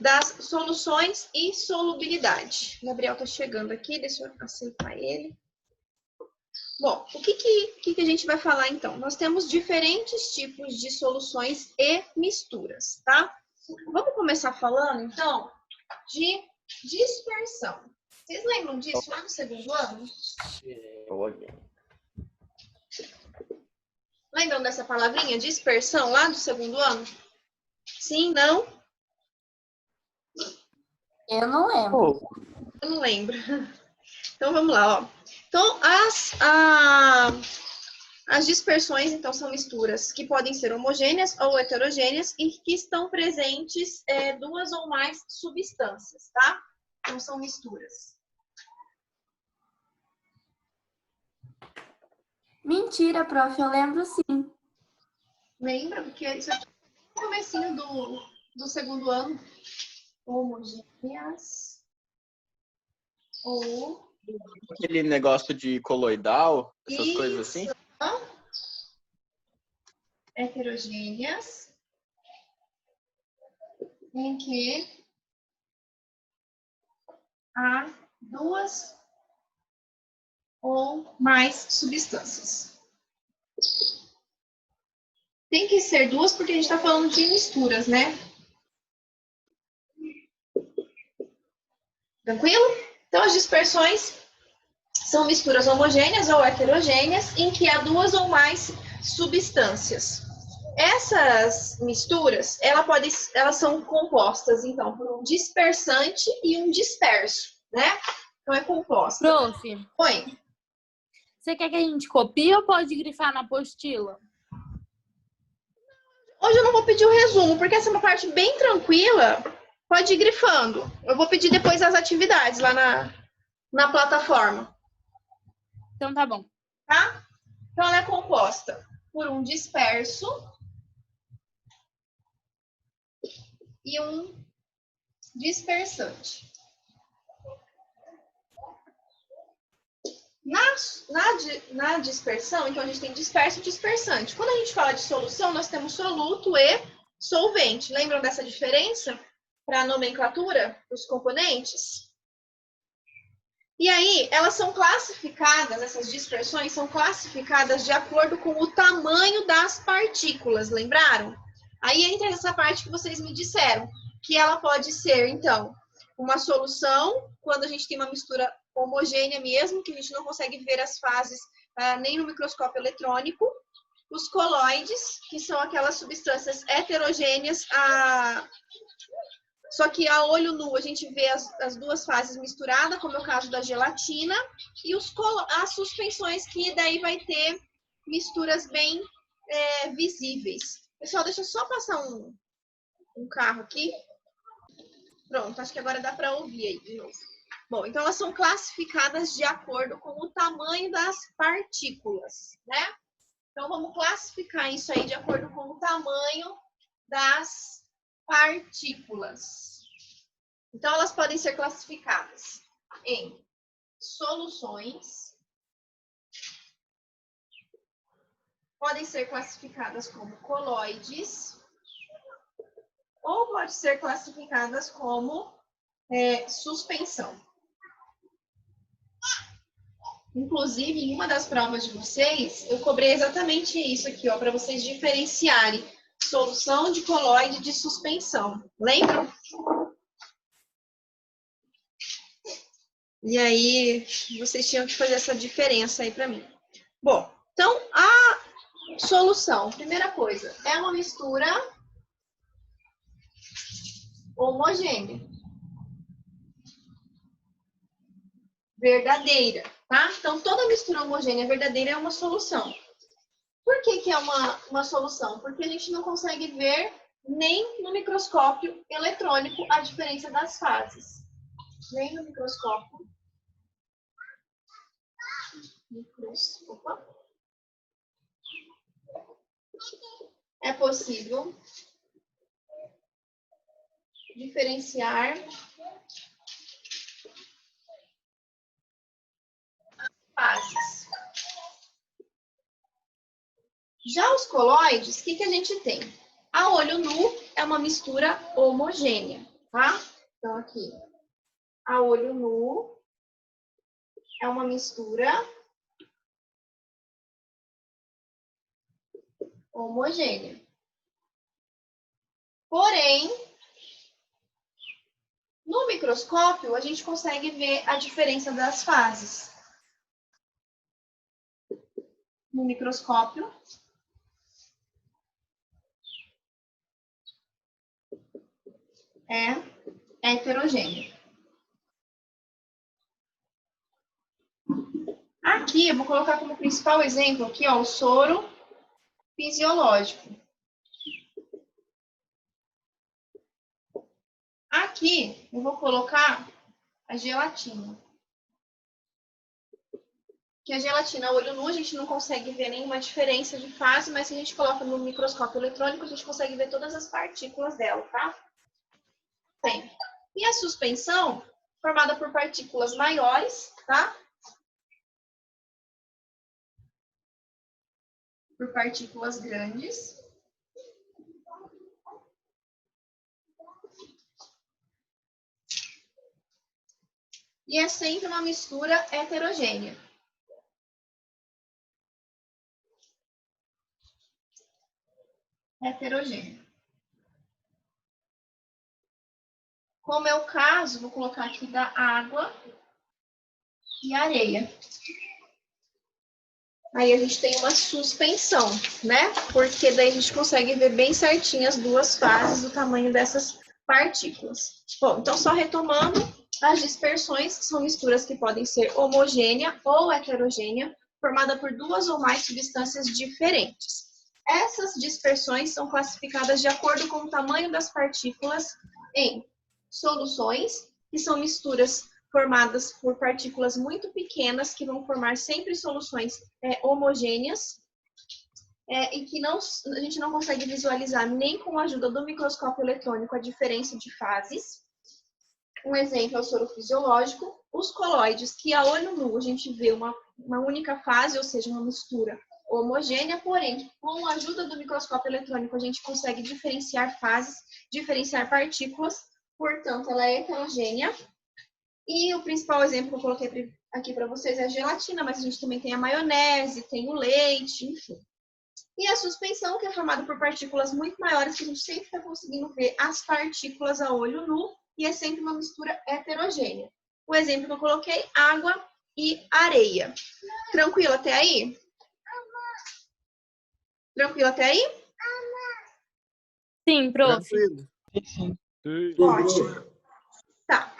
das soluções e solubilidade. O Gabriel está chegando aqui, deixa eu aceitar ele. Bom, o que a gente vai falar então? Nós temos diferentes tipos de soluções e misturas, tá? Vamos começar falando então de dispersão. Vocês lembram disso lá no segundo ano? Lembram dessa palavrinha, dispersão, lá do segundo ano? Sim, não? Eu não lembro. Eu não lembro. Então, vamos lá, ó. Então, as dispersões, então, são misturas que podem ser homogêneas ou heterogêneas e que estão presentes duas ou mais substâncias, tá? Então, são misturas. Mentira, prof, eu lembro sim. Lembra? Porque isso aqui é o comecinho do segundo ano. Homogêneas ou... Aquele negócio de coloidal, essas Isso. coisas assim? Heterogêneas, em que há duas ou mais substâncias. Tem que ser duas porque a gente está falando de misturas, né? Tranquilo? Então, as dispersões são misturas homogêneas ou heterogêneas em que há duas ou mais substâncias. Essas misturas, elas são compostas, então, por um dispersante e um disperso, né? Então, é composta. Prof, Oi. você quer que a gente copie ou pode grifar na apostila? Hoje eu não vou pedir o resumo, porque essa é uma parte bem tranquila. Pode ir grifando. Eu vou pedir depois as atividades lá na plataforma. Então tá bom. Tá? Então, ela é composta por um disperso e um dispersante. Na dispersão, então, a gente tem disperso e dispersante. Quando a gente fala de solução, nós temos soluto e solvente. Lembram dessa diferença para a nomenclatura dos componentes? E aí, elas são classificadas, essas dispersões são classificadas de acordo com o tamanho das partículas, lembraram? Aí entra essa parte que vocês me disseram, que ela pode ser, então, uma solução, quando a gente tem uma mistura homogênea mesmo, que a gente não consegue ver as fases nem no microscópio eletrônico. Os coloides, que são aquelas substâncias heterogêneas, só que a olho nu a gente vê as duas fases misturadas, como é o caso da gelatina, e as suspensões, que daí vai ter misturas bem visíveis. Pessoal, deixa eu só passar um carro aqui. Pronto, acho que agora dá para ouvir aí de novo. Bom, então elas são classificadas de acordo com o tamanho das partículas, né? Então vamos classificar isso aí de acordo com o tamanho das partículas. Então elas podem ser classificadas em soluções, podem ser classificadas como coloides, ou pode ser classificadas como suspensão. Inclusive, em uma das provas de vocês, eu cobrei exatamente isso aqui, ó, para vocês diferenciarem solução de coloide de suspensão. Lembram? E aí, vocês tinham que fazer essa diferença aí para mim. Bom, então, a solução, primeira coisa, é uma mistura homogênea. Verdadeira, tá? Então, toda mistura homogênea verdadeira é uma solução. Por que é uma solução? Porque a gente não consegue ver nem no microscópio eletrônico a diferença das fases. Nem no microscópio. É possível diferenciar fases. Já os coloides, o que a gente tem? A olho nu é uma mistura homogênea. tá? Então, aqui, a olho nu é uma mistura homogênea. Porém, no microscópio, a gente consegue ver a diferença das fases. No microscópio, é heterogêneo. Aqui, eu vou colocar como principal exemplo aqui, ó, o soro fisiológico. Aqui, eu vou colocar a gelatina. Que a gelatina, a olho nu, a gente não consegue ver nenhuma diferença de fase, mas se a gente coloca no microscópio eletrônico, a gente consegue ver todas as partículas dela, tá? Bem, e a suspensão, formada por partículas maiores, tá? Por partículas grandes. E é sempre uma mistura heterogênea. Heterogênea. Como é o caso, vou colocar aqui da água e areia. Aí a gente tem uma suspensão, né? Porque daí a gente consegue ver bem certinho as duas fases, o tamanho dessas partículas. Bom, então só retomando, as dispersões são misturas que podem ser homogênea ou heterogênea, formada por duas ou mais substâncias diferentes. Essas dispersões são classificadas de acordo com o tamanho das partículas em soluções, que são misturas formadas por partículas muito pequenas, que vão formar sempre soluções homogêneas, e que a gente não consegue visualizar nem com a ajuda do microscópio eletrônico a diferença de fases. Um exemplo é o soro fisiológico. Os coloides, que a olho nu a gente vê uma única fase, ou seja, uma mistura homogênea, porém, com a ajuda do microscópio eletrônico a gente consegue diferenciar fases, diferenciar partículas, portanto, ela é heterogênea. E o principal exemplo que eu coloquei aqui para vocês é a gelatina, mas a gente também tem a maionese, tem o leite, enfim. E a suspensão, que é formada por partículas muito maiores, que a gente sempre está conseguindo ver as partículas a olho nu, e é sempre uma mistura heterogênea. O exemplo que eu coloquei, água e areia. Tranquilo até aí? Tranquilo até aí? Sim, prof. Tranquilo. Sim. Ótimo. Tá.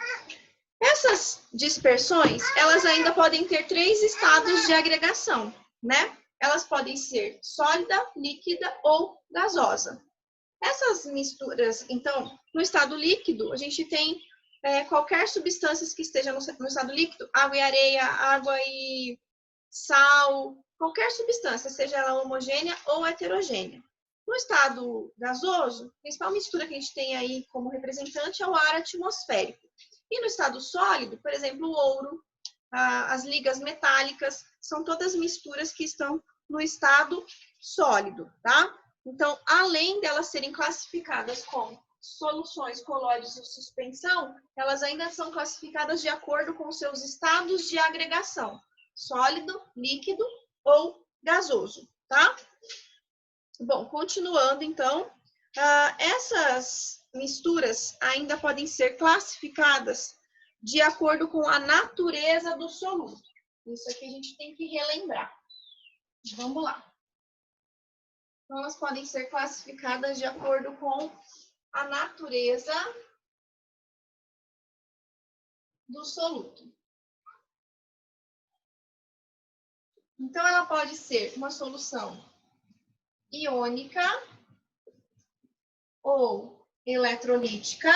Essas dispersões, elas ainda podem ter 3 estados de agregação, né? Elas podem ser sólida, líquida ou gasosa. Essas misturas, então, no estado líquido, a gente tem qualquer substância que esteja no estado líquido, água e areia, água e sal, qualquer substância, seja ela homogênea ou heterogênea. No estado gasoso, a principal mistura que a gente tem aí como representante é o ar atmosférico. E no estado sólido, por exemplo, o ouro, as ligas metálicas, são todas misturas que estão no estado sólido, tá? Então, além delas serem classificadas como soluções, colóides ou suspensão, elas ainda são classificadas de acordo com seus estados de agregação, sólido, líquido ou gasoso, tá? Bom, continuando então, essas misturas ainda podem ser classificadas de acordo com a natureza do soluto. Isso aqui a gente tem que relembrar. Vamos lá. Então, elas podem ser classificadas de acordo com a natureza do soluto. Então, ela pode ser uma solução iônica ou eletrolítica.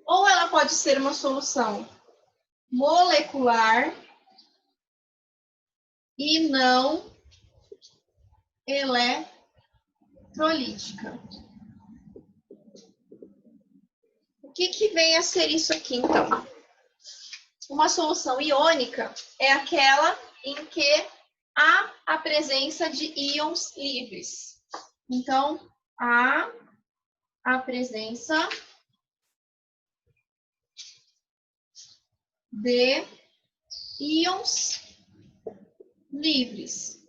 Ou ela pode ser uma solução molecular e não eletrolítica. O que vem a ser isso aqui, então? Uma solução iônica é aquela em que há a presença de íons livres. Então, há a presença de íons livres.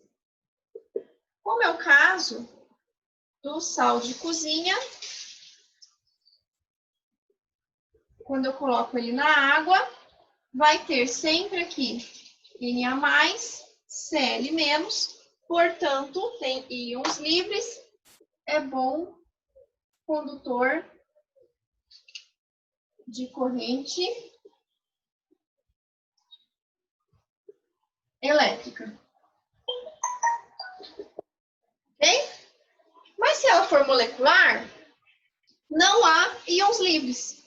Como é o caso do sal de cozinha, quando eu coloco ele na água, vai ter sempre aqui Na+, Cl-, portanto, tem íons livres, é bom condutor de corrente elétrica. Ok? Mas se ela for molecular, não há íons livres.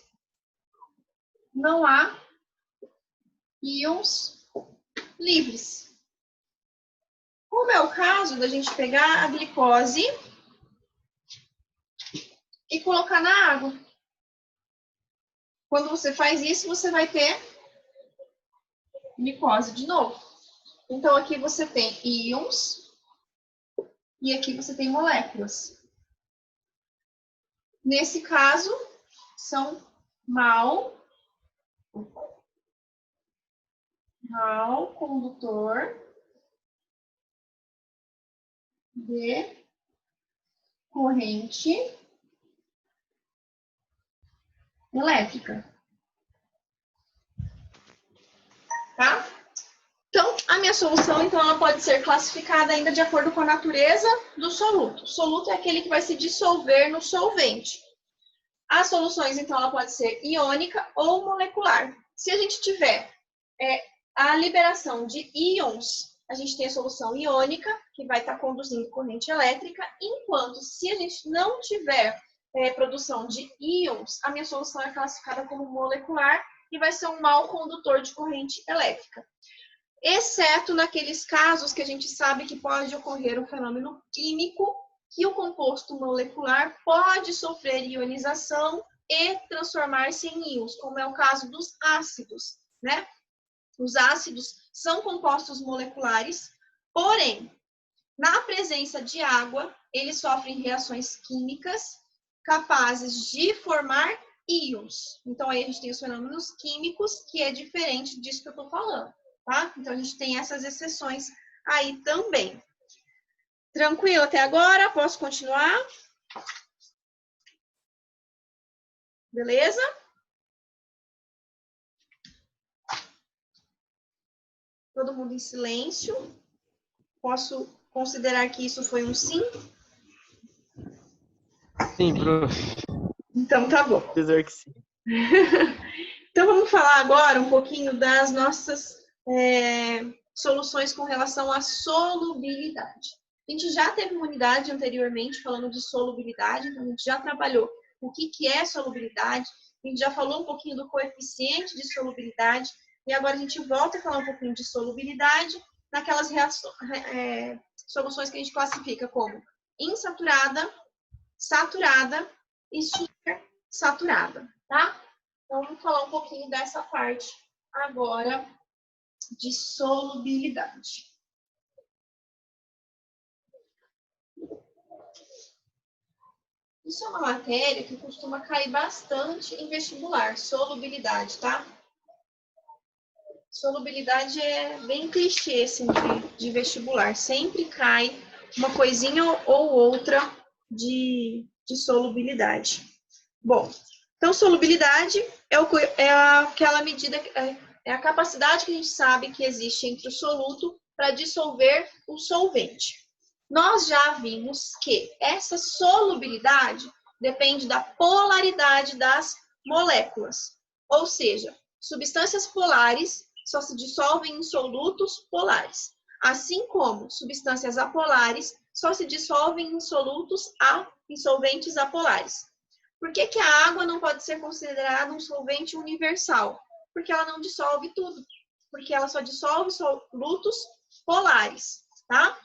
Não há íons livres. Como é o caso da gente pegar a glicose e colocar na água. Quando você faz isso, você vai ter glicose de novo. Então, aqui você tem íons e aqui você tem moléculas. Nesse caso, são mal condutor de corrente elétrica. Tá? Então, a minha solução, então, ela pode ser classificada ainda de acordo com a natureza do soluto. O soluto é aquele que vai se dissolver no solvente. As soluções, então, ela pode ser iônica ou molecular. Se a gente tiver a liberação de íons, a gente tem a solução iônica, que vai estar conduzindo corrente elétrica, enquanto se a gente não tiver produção de íons, a minha solução é classificada como molecular e vai ser um mau condutor de corrente elétrica. Exceto naqueles casos que a gente sabe que pode ocorrer um fenômeno químico, que o composto molecular pode sofrer ionização e transformar-se em íons, como é o caso dos ácidos, né? Os ácidos são compostos moleculares, porém, na presença de água, eles sofrem reações químicas capazes de formar íons. Então, aí a gente tem os fenômenos químicos, que é diferente disso que eu estou falando, tá? Então, a gente tem essas exceções aí também. Tranquilo até agora? Posso continuar? Beleza? Todo mundo em silêncio. Posso considerar que isso foi um sim? Sim, prof. Então, tá bom. Dizer que sim. Então, vamos falar agora um pouquinho das nossas soluções com relação à solubilidade. A gente já teve uma unidade anteriormente falando de solubilidade, então a gente já trabalhou o que é solubilidade, a gente já falou um pouquinho do coeficiente de solubilidade, e agora a gente volta a falar um pouquinho de solubilidade naquelas soluções que a gente classifica como insaturada, saturada e supersaturada, tá? Então, vamos falar um pouquinho dessa parte agora de solubilidade. Isso é uma matéria que costuma cair bastante em vestibular, solubilidade, tá? Solubilidade é bem clichê, assim, de vestibular. Sempre cai uma coisinha ou outra de solubilidade. Bom, então solubilidade é aquela medida, é a capacidade que a gente sabe que existe entre o soluto para dissolver o solvente. Nós já vimos que essa solubilidade depende da polaridade das moléculas. Ou seja, substâncias polares só se dissolvem em solutos polares. Assim como substâncias apolares só se dissolvem em em solventes apolares. Por que a água não pode ser considerada um solvente universal? Porque ela não dissolve tudo. Porque ela só dissolve solutos polares, tá?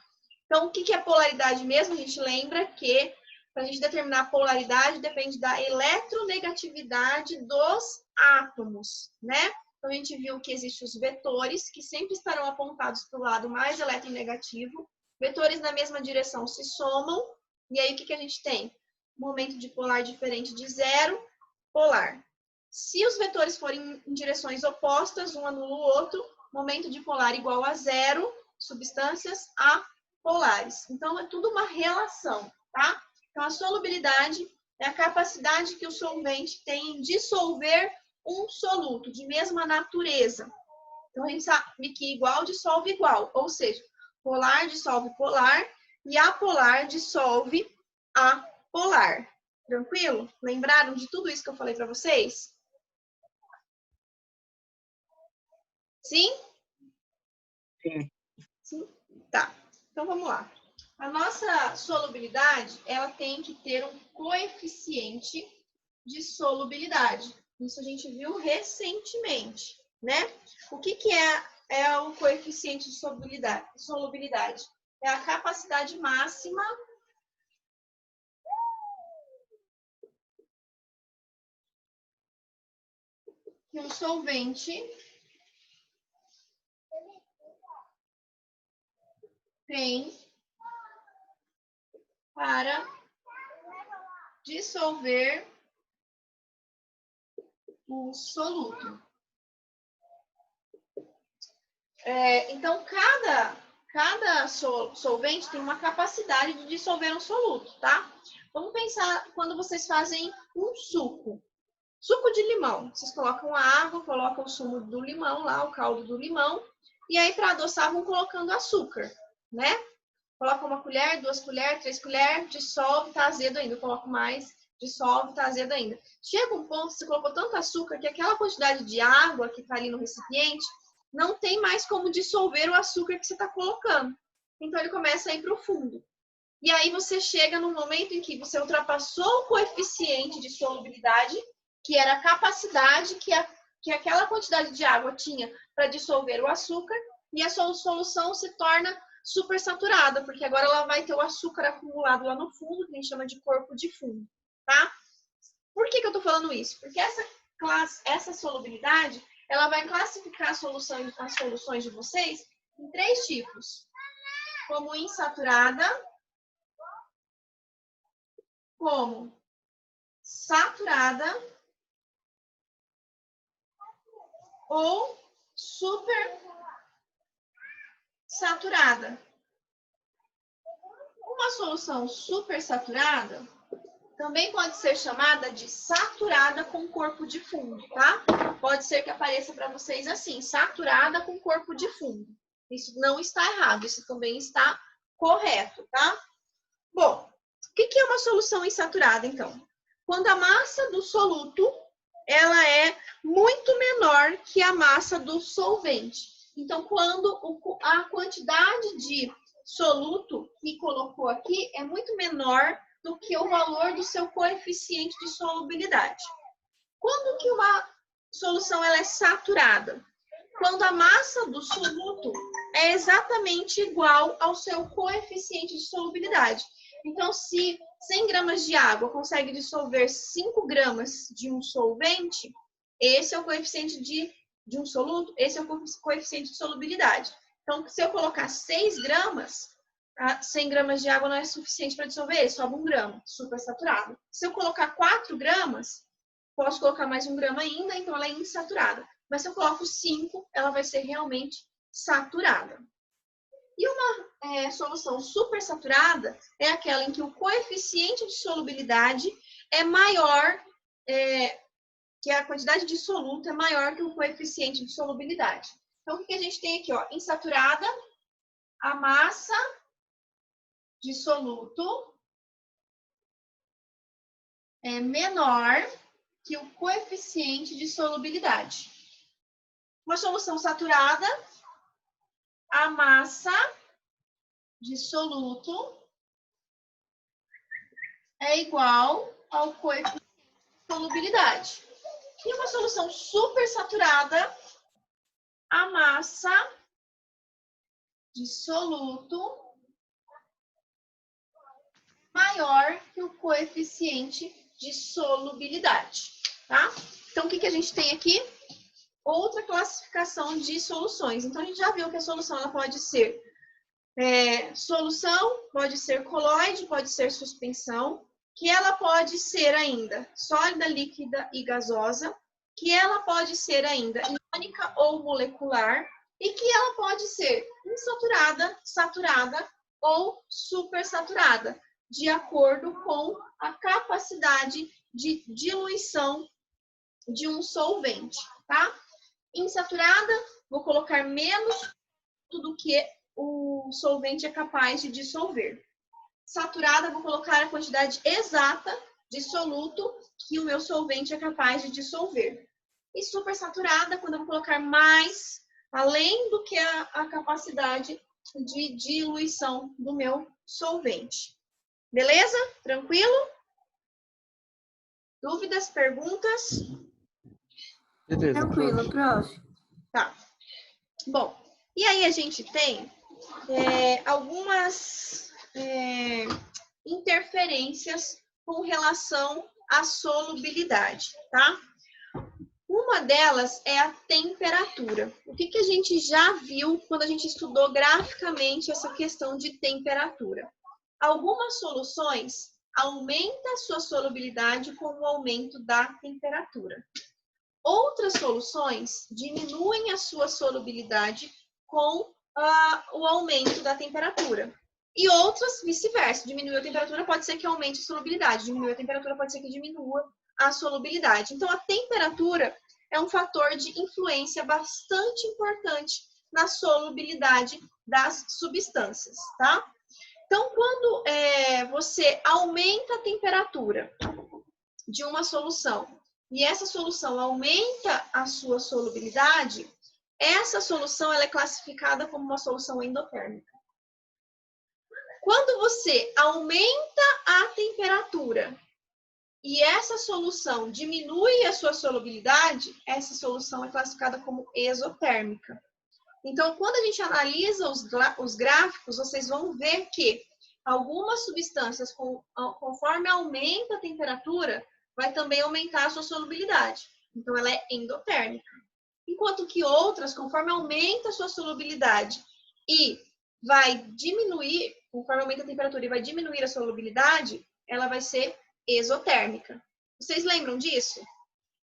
Então, o que é polaridade mesmo? A gente lembra que, para a gente determinar a polaridade, depende da eletronegatividade dos átomos, né? Então, a gente viu que existem os vetores, que sempre estarão apontados para o lado mais eletronegativo. Vetores na mesma direção se somam. E aí, o que a gente tem? Momento dipolar diferente de zero, polar. Se os vetores forem em direções opostas, um anula o outro, momento dipolar igual a zero, substâncias apolares. Então, é tudo uma relação, tá? Então, a solubilidade é a capacidade que o solvente tem em dissolver um soluto de mesma natureza. Então, a gente sabe que igual dissolve igual, ou seja, polar dissolve polar e apolar dissolve apolar. Tranquilo? Lembraram de tudo isso que eu falei para vocês? Sim? Sim. Sim? Tá. Então, vamos lá. A nossa solubilidade, ela tem que ter um coeficiente de solubilidade. Isso a gente viu recentemente, né? O que é o coeficiente de solubilidade? É a capacidade máxima que um solvente tem para dissolver o soluto. Então, cada solvente tem uma capacidade de dissolver um soluto, tá? Vamos pensar quando vocês fazem um suco. Suco de limão. Vocês colocam a água, colocam o sumo do limão lá, o caldo do limão. E aí, para adoçar, vão colocando açúcar, né? Coloca uma colher, 2 colheres, 3 colheres, dissolve, tá azedo ainda. Coloco mais, dissolve, tá azedo ainda. Chega um ponto, você colocou tanto açúcar que aquela quantidade de água que tá ali no recipiente não tem mais como dissolver o açúcar que você está colocando. Então, ele começa a ir para o fundo. E aí, você chega num momento em que você ultrapassou o coeficiente de solubilidade, que era a capacidade que aquela quantidade de água tinha para dissolver o açúcar, e a solução se torna supersaturada, porque agora ela vai ter o açúcar acumulado lá no fundo, que a gente chama de corpo de fundo, tá? Por que eu tô falando isso? Porque essa solubilidade, ela vai classificar as soluções de vocês em 3 tipos. Como insaturada, como saturada ou super saturada. Uma solução super saturada também pode ser chamada de saturada com corpo de fundo, tá? Pode ser que apareça para vocês assim, saturada com corpo de fundo. Isso não está errado, isso também está correto, tá? Bom, o que é uma solução insaturada, então? Quando a massa do soluto, ela é muito menor que a massa do solvente. Então, quando a quantidade de soluto que colocou aqui é muito menor do que o valor do seu coeficiente de solubilidade. Quando que uma solução ela é saturada? Quando a massa do soluto é exatamente igual ao seu coeficiente de solubilidade. Então, se 100 gramas de água consegue dissolver 5 gramas de um solvente, esse é o coeficiente de um soluto, esse é o coeficiente de solubilidade. Então, se eu colocar 6 gramas, 100 gramas de água não é suficiente para dissolver, sobra 1 grama, super saturado. Se eu colocar 4 gramas, posso colocar mais 1 grama ainda, então ela é insaturada. Mas se eu coloco 5, ela vai ser realmente saturada. E uma solução super saturada é aquela em que o coeficiente de solubilidade é maior, que a quantidade de soluto é maior que o coeficiente de solubilidade. Então, o que a gente tem aqui? Ó, insaturada, a massa de soluto é menor que o coeficiente de solubilidade. Uma solução saturada, a massa de soluto é igual ao coeficiente de solubilidade. E uma solução supersaturada, a massa de soluto maior que o coeficiente de solubilidade, tá? Então, o que a gente tem aqui? outra classificação de soluções. Então, a gente já viu que a solução ela pode ser solução, pode ser coloide, pode ser suspensão, que ela pode ser ainda sólida, líquida e gasosa, que ela pode ser ainda iônica ou molecular, e que ela pode ser insaturada, saturada ou supersaturada, de acordo com a capacidade de diluição de um solvente, tá? Insaturada, vou colocar menos do que o solvente é capaz de dissolver. Saturada, vou colocar a quantidade exata de soluto que o meu solvente é capaz de dissolver. E supersaturada, quando eu vou colocar mais, além do que a capacidade de diluição do meu solvente. Beleza? Tranquilo? Dúvidas, perguntas? Beleza, Tranquilo, prof. Tá. Bom, e aí a gente tem algumas interferências com relação à solubilidade, tá? Uma delas é a temperatura. O que a gente já viu quando a gente estudou graficamente essa questão de temperatura? Algumas soluções aumentam a sua solubilidade com o aumento da temperatura. Outras soluções diminuem a sua solubilidade com o aumento da temperatura. E outras, vice-versa. Diminuir a temperatura pode ser que aumente a solubilidade. Diminuir a temperatura pode ser que diminua a solubilidade. Então, a temperatura é um fator de influência bastante importante na solubilidade das substâncias, tá? Então, quando você aumenta a temperatura de uma solução e essa solução aumenta a sua solubilidade, essa solução ela é classificada como uma solução endotérmica. Quando você aumenta a temperatura e essa solução diminui a sua solubilidade, essa solução é classificada como exotérmica. Então, quando a gente analisa os gráficos, vocês vão ver que algumas substâncias, conforme aumenta a temperatura, vai também aumentar a sua solubilidade. Então, ela é endotérmica. Enquanto que outras, conforme aumenta a sua solubilidade e vai diminuir, conforme aumenta a temperatura e vai diminuir a solubilidade, ela vai ser exotérmica. Vocês lembram disso?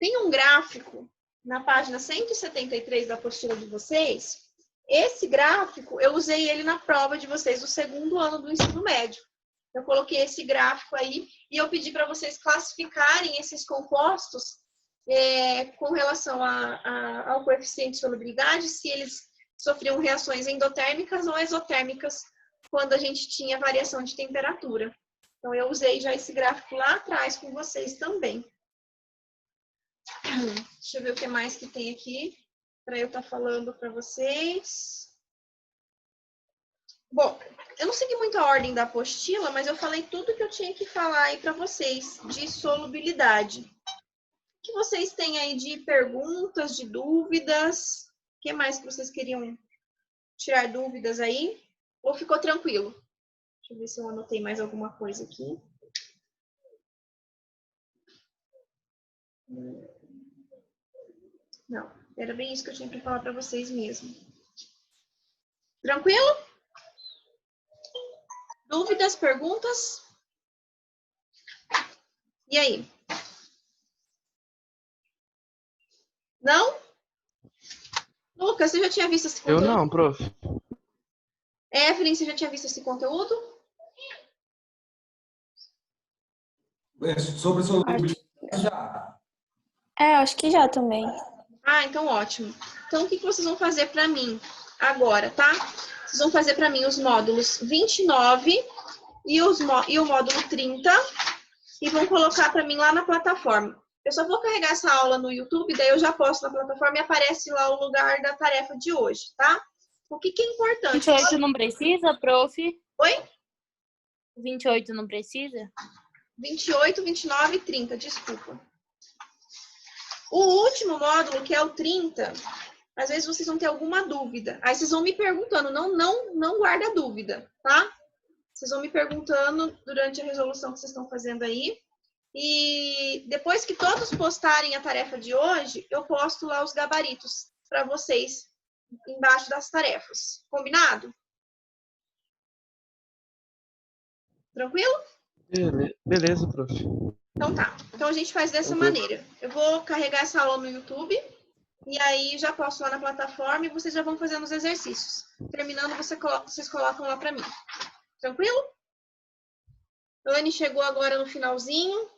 Tem um gráfico na página 173 da apostila de vocês. Esse gráfico, eu usei ele na prova de vocês do segundo ano do ensino médio. Eu coloquei esse gráfico aí e eu pedi para vocês classificarem esses compostos com relação ao coeficiente de solubilidade, se eles sofriam reações endotérmicas ou exotérmicas quando a gente tinha variação de temperatura. Então, eu usei já esse gráfico lá atrás com vocês também. Deixa eu ver o que mais que tem aqui para eu estar falando para vocês. Bom, eu não segui muito a ordem da apostila, mas eu falei tudo que eu tinha que falar aí para vocês de solubilidade. O que vocês têm aí de perguntas, de dúvidas? O que mais que vocês queriam tirar dúvidas aí? Ou ficou tranquilo? Deixa eu ver se eu anotei mais alguma coisa aqui. Não, era bem isso que eu tinha para falar para vocês mesmo. Tranquilo? Dúvidas, perguntas? E aí? Não? Lucas, você já tinha visto esse conteúdo? Eu não, prof. Evelyn, você já tinha visto esse conteúdo? Sobre solubilidade, já. Acho que já também. Ah, então ótimo. Então, o que vocês vão fazer para mim agora, tá? Vocês vão fazer para mim os módulos 29 e o módulo 30 e vão colocar para mim lá na plataforma. Eu só vou carregar essa aula no YouTube, daí eu já posto na plataforma e aparece lá o lugar da tarefa de hoje, tá? O que é importante? 28 não precisa, prof? Oi? 28 não precisa? 28, 29 e 30, desculpa. O último módulo, que é o 30, às vezes vocês vão ter alguma dúvida. Aí vocês vão me perguntando, não guarda dúvida, tá? Vocês vão me perguntando durante a resolução que vocês estão fazendo aí. E depois que todos postarem a tarefa de hoje, eu posto lá os gabaritos para vocês embaixo das tarefas. Combinado? Tranquilo? Beleza, prof. Então tá. Então a gente faz dessa maneira. Eu vou carregar essa aula no YouTube e aí já posto lá na plataforma e vocês já vão fazendo os exercícios. Terminando, vocês colocam lá para mim. Tranquilo? Anne chegou agora no finalzinho.